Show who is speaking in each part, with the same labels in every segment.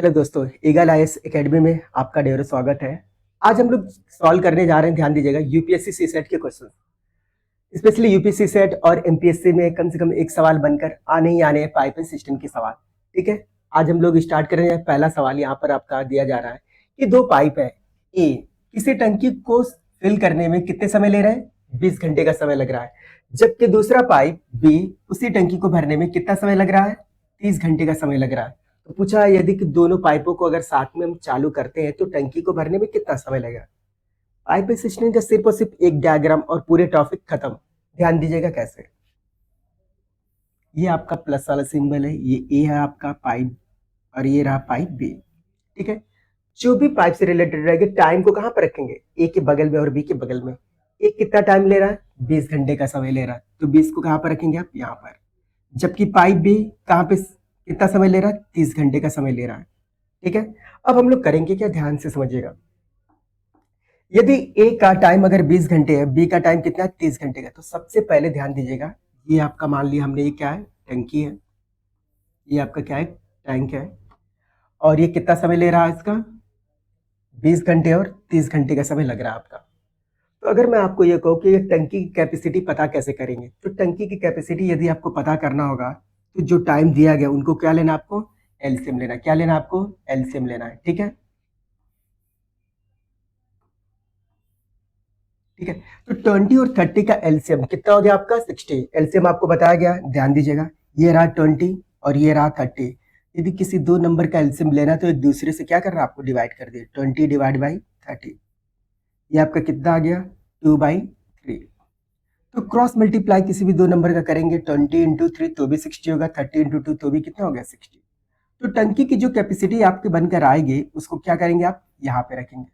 Speaker 1: Hello दोस्तों, eagle IAS academy में आपका ढेरों स्वागत है। आज हम लोग सॉल्व करने जा रहे हैं, ध्यान दीजिएगा, यूपीएससी सीसेट के क्वेश्चन। स्पेशली यूपीएससी सेट और एमपीएससी में कम से कम एक सवाल बनकर आने ही आने हैं पाइपिंग सिस्टम के सवाल। ठीक है, आज हम लोग स्टार्ट करेंगे। पहला सवाल यहाँ पर आपका दिया जा रहा है कि दो पाइप है। ए किसी टंकी को फिल करने में कितने समय ले रहे हैं? 20 घंटे का समय लग रहा है। जबकि दूसरा पाइप बी उसी टंकी को भरने में कितना समय लग रहा है? 30 घंटे का समय लग रहा है। तो पूछा यदि कि दोनों पाइपों को अगर साथ में हम चालू करते हैं तो टंकी को भरने में कितना समय लगेगा। पाइपिंग सिस्टम का सिर्फ और सिर्फ एक डायग्राम और पूरे टॉपिक खत्म। ध्यान दीजिएगा कैसे। ये आपका प्लस वाला सिंबल है, ये ए है आपका पाइप और ये रहा पाइप बी। ठीक है, जो भी पाइप से रिलेटेड रहेगा टाइम को कहां पर रखेंगे? ए के बगल में और बी के बगल में। ए कितना टाइम ले रहा है? 20 घंटे का समय ले रहा है, तो 20 को कहां पर रखेंगे आप? यहाँ पर। जबकि पाइप बी कहां पे कितना समय ले रहा है? 30 घंटे का समय ले रहा है। ठीक है, अब हम लोग करेंगे क्या, ध्यान से समझिएगा। यदि ए का टाइम अगर 20 घंटे है, बी का टाइम कितना है? 30 घंटे का। तो सबसे पहले ध्यान दीजिएगा, ये आपका मान लिया हमने, ये क्या है? टंकी है। ये आपका क्या है? टैंक है। और ये कितना समय ले रहा है इसका? 20 घंटे और 30 घंटे का समय लग रहा है आपका। तो अगर मैं आपको ये कहूँ कि टंकी की कैपेसिटी पता कैसे करेंगे, तो टंकी की कैपेसिटी यदि आपको पता करना होगा तो जो टाइम दिया गया उनको क्या लेना आपको? एलसीएम लेना। क्या लेना आपको? एलसीएम लेना है। ठीक है, ठीक है। तो 20 और 30 का एलसीएम कितना हो गया आपका? 60। एलसीएम आपको बताया गया, ध्यान दीजिएगा। ये रहा 20 और ये रहा 30। यदि किसी दो नंबर का एलसीएम लेना तो एक दूसरे से क्या करना है आपको? डिवाइड कर दिए। 20 डिवाइड बाई 30, ये आपका कितना आ गया? 2/3। तो क्रॉस मल्टीप्लाई किसी भी दो नंबर का करेंगे, 20 इंटू 3 तो भी 60 होगा, 30 इंटू 2 तो भी कितना हो गया? 60। तो टंकी की जो कैपेसिटी आपके बनकर आएगी उसको क्या करेंगे आप? यहाँ पे रखेंगे।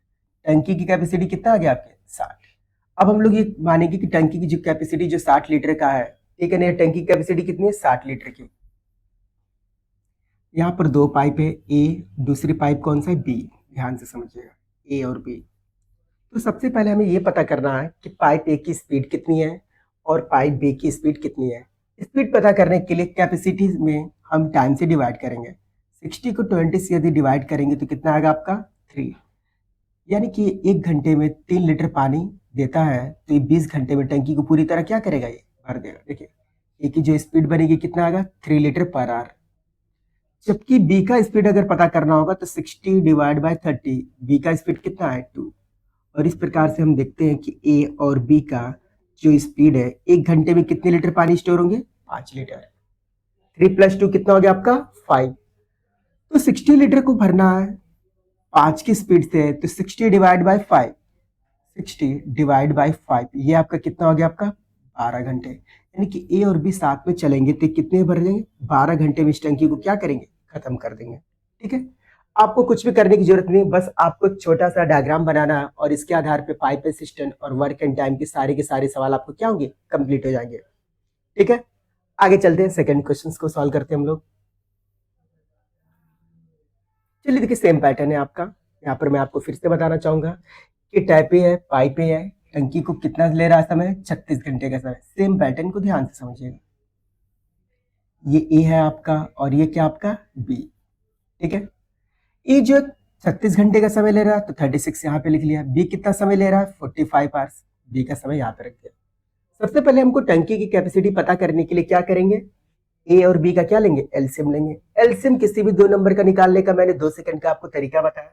Speaker 1: टंकी की कैपेसिटी कितना आ गया आपके? 60। अब हम लोग ये मानेंगे कि टंकी की जो कैपेसिटी जो 60 लीटर का है, ठीक है ना, टंकी की कैपेसिटी कितनी है? 60 लीटर की। यहाँ पर दो पाइप है, ए, दूसरी पाइप कौन सा है? बी। ध्यान से समझिएगा, ए और बी। तो सबसे पहले हमें ये पता करना है कि पाइप ए की स्पीड कितनी है और पाइप बी की स्पीड कितनी है। स्पीड पता करने के लिए कैपेसिटी में हम टाइम से डिवाइड करेंगे। 60 को 20 से यदि डिवाइड करेंगे तो कितना आएगा आपका? 3। यानी कि 1 घंटे में 3 लीटर पानी देता है, तो ये 20 घंटे में टंकी को पूरी तरह क्या करेगा? ये भर देगा। देखिए, ए की जो स्पीड बनेगी कितना आएगा? 3 लीटर पर आवर। जबकि बी का स्पीड अगर पता करना होगा तो 60 डिवाइड बाई 30, बी का स्पीड कितना है? 2। और इस प्रकार से हम देखते हैं कि ए और बी का जो स्पीड है, 1 घंटे में कितने लीटर पानी स्टोर होंगे? 5 लीटर। 3 + 2 कितना हो गया आपका? 5। तो 60 लीटर को भरना है 5 की स्पीड से, तो 60 डिवाइड बाई 5, 60 डिवाइड बाई 5, ये आपका कितना हो गया? आपका 12 घंटे। यानी कि ए और बी साथ में चलेंगे तो कितने भर देंगे? 12 घंटे में इस टंकी को क्या करेंगे? खत्म कर देंगे। ठीक है, आपको कुछ भी करने की जरूरत नहीं, बस आपको एक छोटा सा डायग्राम बनाना है और इसके आधार पे पाइप असिस्टेंट और वर्क एंड टाइम के सारे सवाल आपको क्या होंगे? कंप्लीट हो जाएंगे। ठीक है, आगे चलते हैं, सेकंड क्वेश्चन को सॉल्व करते हैं हम लोग। चलिए देखिए, सेम पैटर्न है आपका। यहाँ पर मैं आपको फिर से बताना चाहूंगा कि टैप ए है, पाइप ए है, टंकी को कितना ले रहा है समय? 36 घंटे का समय। सेम पैटर्न को ध्यान से समझिएगा। ये ए है आपका और ये क्या आपका? बी। ठीक है, ए जो 36 घंटे का समय ले रहा है तो 36 यहाँ पे लिख लिया। बी कितना समय ले रहा है? 45 आवर्स। बी का समय यहाँ पे रख दिया। सबसे पहले हमको टंकी की कैपेसिटी पता करने के लिए क्या करेंगे? ए और बी का क्या लेंगे? एलसीएम लेंगे। एलसीएम किसी भी दो नंबर का निकालने का मैंने 2 सेकंड का आपको तरीका बताया।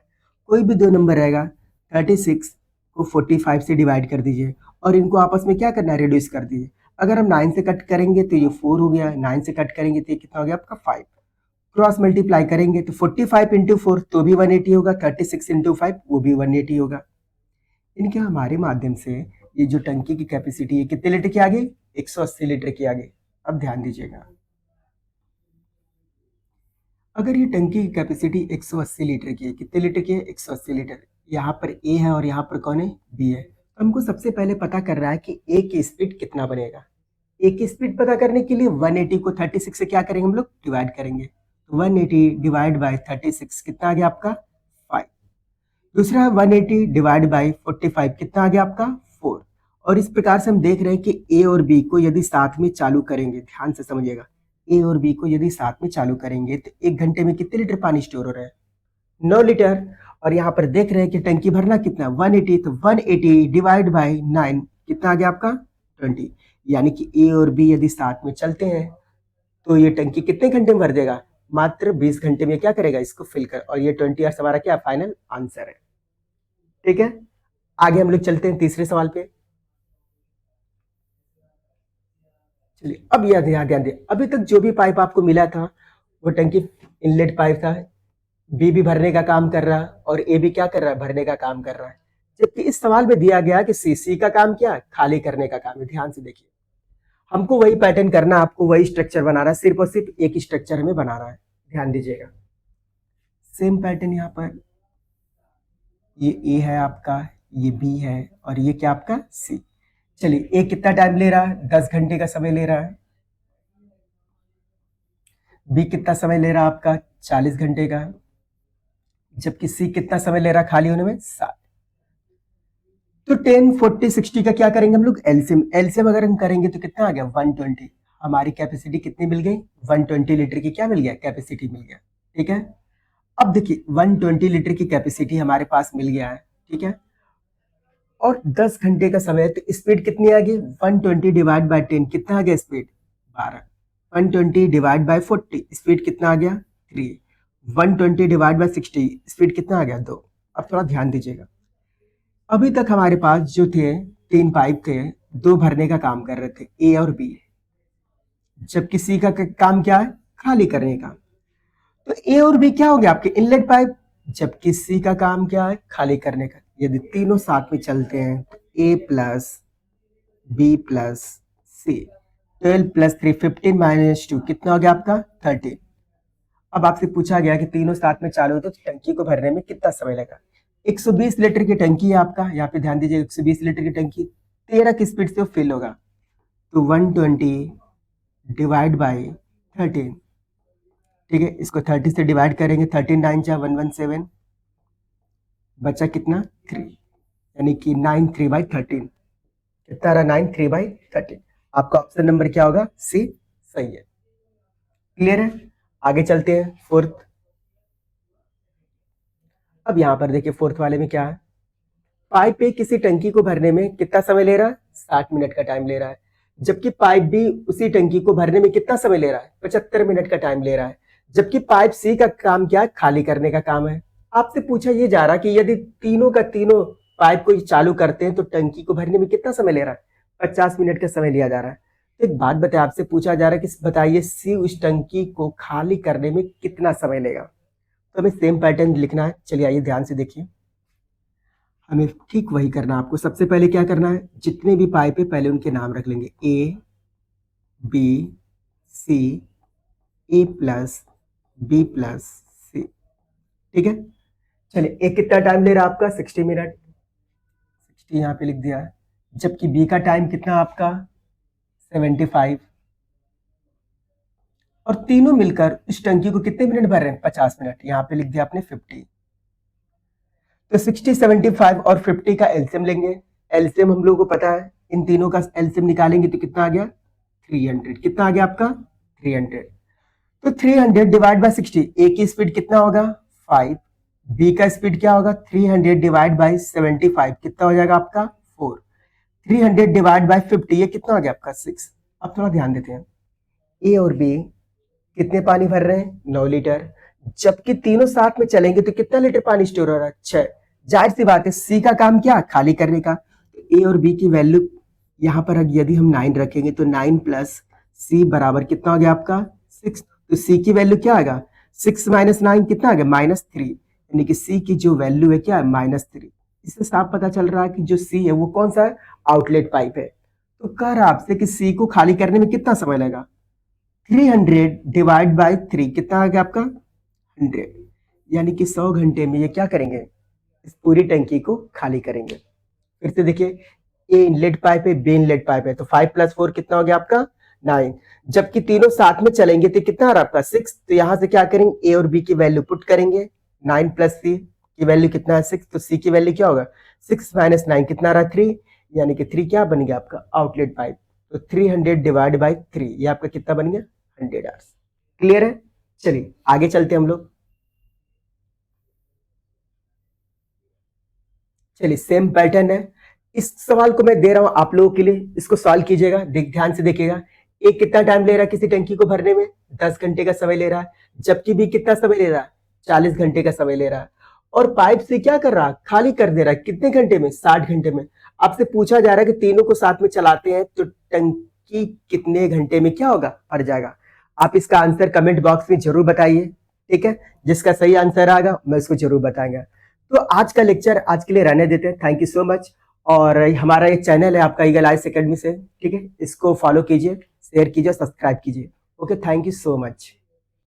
Speaker 1: कोई भी दो नंबर रहेगा, 36 को 45 से डिवाइड कर दीजिए और इनको आपस में क्या करना है? रिड्यूस कर दीजिए। अगर हम 9 से कट करेंगे तो ये 4 हो गया, 9 से कट करेंगे तो ये कितना हो गया आपका? 5। क्रॉस मल्टीप्लाई करेंगे तो 45 इंटू 4 तो भी 180 होगा, 36 इंटू 5 वो भी 180 होगा। इनके हमारे माध्यम से ये जो टंकी की कैपेसिटी है कितने लीटर की आ गई? 180 लीटर की आ गई। अब ध्यान दीजिएगा, अगर ये टंकी की कैपेसिटी 180 लीटर की है, कितने लीटर की है? 180 लीटर। यहाँ पर ए है और यहाँ पर कौन है? बी है। तो हमको सबसे पहले पता कर रहा है कि ए की स्पीड कितना बनेगा। ए की स्पीड पता करने के लिए 180 को 36 से क्या करेंगे हम लोग? डिवाइड करेंगे। तो 180 डिवाइड बाई 36 कितना आ गया आपका? 5। दूसरा 180 डिवाइड बाई 45 कितना आ गया आपका? 4। और इस प्रकार से हम देख रहे हैं कि ए और बी को यदि साथ में चालू करेंगे, ध्यान से समझिएगा, ए और बी को यदि साथ में चालू करेंगे तो 1 घंटे में कितने लीटर पानी स्टोर हो रहा है? 9 लीटर। और यहाँ पर देख रहे हैं कि टंकी भरना कितना 180, तो 180 डिवाइड बाई 9 कितना आ गया आपका 20। यानी कि ए और बी यदि साथ में चलते हैं तो ये टंकी कितने घंटे में भर देगा, मात्र 20 घंटे में क्या करेगा इसको फिल कर। और ये 20 आवर्स हमारा क्या फाइनल आंसर है। ठीक है, आगे हम लोग चलते हैं तीसरे सवाल पे। चलिए अब यह ध्यान दें, अभी तक जो भी पाइप आपको मिला था वो टंकी इनलेट पाइप था, बी भी भरने का काम कर रहा है और ए भी क्या कर रहा है, भरने का काम कर रहा है। जबकि इस सवाल में दिया गया कि सी का काम क्या है, खाली करने का काम है। ध्यान से देखिए, हमको वही पैटर्न करना, आपको वही स्ट्रक्चर बनाना है, सिर्फ और सिर्फ एक स्ट्रक्चर हमें बनाना है। ध्यान दीजिएगा, सेम पैटर्न यहाँ पर, ये ए है आपका, ये बी है और ये क्या आपका सी। चलिए ए कितना टाइम ले रहा है, 10 घंटे का समय ले रहा है। बी कितना समय ले रहा है आपका, 40 घंटे का। जबकि सी कितना समय ले रहा है खाली होने में, 7। तो 10, 40, 60 का क्या करेंगे हम लोग, एलसीएम। एलसीएम अगर हम करेंगे तो कितना आ गया 120। हमारी कैपेसिटी कितनी मिल गई, 120 लीटर की क्या मिल गया, कैपेसिटी मिल गया। ठीक है, अब देखिए 120 लीटर की कैपेसिटी हमारे पास मिल गया है। ठीक है, और 10 घंटे का समय, तो स्पीड कितनी आ गई, 120 डिवाइड बाय 10 कितना आ गया स्पीड, 12। 120 डिवाइड बाय 40 स्पीड कितना आ गया, 3। 120 डिवाइड बाय 60 स्पीड कितना आ गया, 2। अब थोड़ा ध्यान दीजिएगा, अभी तक हमारे पास जो थे 3 पाइप थे, 2 भरने का काम कर रहे थे, ए और बी। जबकि सी का काम क्या है, खाली करने का। तो ए और बी क्या हो गया आपके इनलेट पाइप, जबकि सी का काम क्या है, खाली करने का। यदि तीनों साथ में चलते हैं तो ए प्लस बी प्लस सी, 12 प्लस 3 15 माइनस 2 कितना हो गया आपका 13। अब आपसे पूछा गया कि तीनों साथ में चालू हो तो टंकी को भरने में कितना समय लगा। 120 लीटर की टंकी है आपका, यहाँ पे ध्यान दीजिए 120 लीटर की टंकी 13 की स्पीड से फिल होगा। तो 120 डिवाइड बाई 13। ठीक है, इसको 30 से डिवाइड करेंगे, 13 9 जा 117, बचा कितना 3, यानी कि 9 3/13। कितना रहा 9 3/13। आपका ऑप्शन नंबर क्या होगा, सी सही है। क्लियर है, आगे चलते हैं फोर्थ। अब यहां पर देखिए फोर्थ वाले में क्या है, पाइप ए किसी टंकी को भरने में कितना समय ले रहा है, 60 मिनट का टाइम ले रहा है। जबकि पाइप बी उसी टंकी को भरने में कितना समय ले रहा है, 75 मिनट का टाइम ले रहा है। जबकि पाइप सी का काम क्या है, खाली करने का काम है। आपसे पूछा ये जा रहा कि यदि तीनों का तीनों पाइप को चालू करते हैं तो टंकी को भरने में कितना समय ले रहा है, 50 मिनट का समय लिया जा रहा है। तो एक बात बताए, आपसे पूछा जा रहा है कि बताइए सी उस टंकी को खाली करने में कितना समय लेगा। तो हमें सेम पैटर्न लिखना है। चलिए आइए ध्यान से देखिए, हमें ठीक वही करना है। आपको सबसे पहले क्या करना है, जितने भी पाइप है पहले उनके नाम रख लेंगे, A B C, A plus B plus C. ठीक है, चलिए ए कितना टाइम ले रहा है आपका 60 मिनट, 60 यहाँ पे लिख दिया है। जबकि बी का टाइम कितना आपका 75। और तीनों मिलकर इस टंकी को कितने मिनट भर रहे हैं, 50 मिनट, यहाँ पे लिख दिया आपने 50। तो 60, 75 और 50 का एलसीएम लेंगे। एलसीएम हम लोगों को पता है, इन तीनों का एलसीएम निकालेंगे तो कितना आ गया 300। कितना आ गया आपका 300। तो 300 डिवाइड बाय 60, ए की स्पीड कितना होगा 5, बी का स्पीड क्या होगा 300 डिवाइड बाय 75 कितना हो जाएगा आपका 4, 300 डिवाइड बाय 50 ये कितना हो गया आपका 6। अब थोड़ा ध्यान देते हैं, ए और बी कितने पानी भर रहे हैं 9 लीटर। जबकि तीनों साथ में चलेंगे तो कितना लीटर पानी स्टोर हो रहा है 6। जाहिर सी बात है सी का काम क्या खाली करने का। तो ए और बी की वैल्यू यहाँ पर यदि हम 9 रखेंगे तो 9 प्लस सी बराबर कितना हो गया आपका 6। तो सी की वैल्यू क्या आएगा 6 माइनस 9 कितना आ गया -3, यानी कि सी की जो वैल्यू है क्या है -3। इससे साफ पता चल रहा है कि जो सी है वो कौन सा है, आउटलेट पाइप है। तो कह रहा आपसे कि सी को खाली करने में कितना समय लगेगा, 300 डिवाइड बाई 3 कितना आ गया आपका 100, यानी कि 100 घंटे में ये क्या करेंगे, इस पूरी टंकी को खाली करेंगे। फिर से देखिए, ए इनलेट पाइप है, बी इनलेट पाइप है, तो 5 प्लस 4 कितना हो गया आपका 9। जबकि तीनों साथ में चलेंगे तो कितना आ रहा आपका 6। तो यहां से क्या करेंगे, ए और बी की वैल्यू पुट करेंगे, 9 प्लस सी की वैल्यू कितना है 6, तो सी की वैल्यू क्या होगा 6 माइनस 9 कितना रहा 3, यानी कि 3 क्या बन गया आपका आउटलेट पाइप। तो 300 डिवाइड बाई 3 ये आपका कितना बन गया 100 आवर्स। क्लियर है, चलिए आगे चलते हम लोग। चलिए सेम पैटर्न है। इस सवाल को मैं दे रहा हूं आप लोगों के लिए, इसको सॉल्व कीजिएगा, ध्यान से देखिएगा। एक कितना टाइम ले रहा है किसी टंकी को भरने में? 10 घंटे का समय ले रहा है। जबकि बी कितना समय ले रहा है? 40 घंटे का समय ले रहा है। और पाइप से क्या कर रहा है? खाली कर दे रहा है। कितने घंटे में? 60 घंटे में। आपसे पूछा जा रहा है कि तीनों को साथ में चलाते हैं तो टंकी कितने घंटे में क्या होगा? भर जाएगा। आप इसका आंसर कमेंट बॉक्स में जरूर बताइए, ठीक है। जिसका सही आंसर आएगा मैं उसको जरूर बताएंगा। तो आज का लेक्चर आज के लिए रहने देते हैं। Thank you so much. और हमारा एक चैनल है आपका ईगल आइस एकेडमी से, ठीक है, इसको फॉलो कीजिए, शेयर कीजिए, सब्सक्राइब कीजिए। Okay, thank you so much.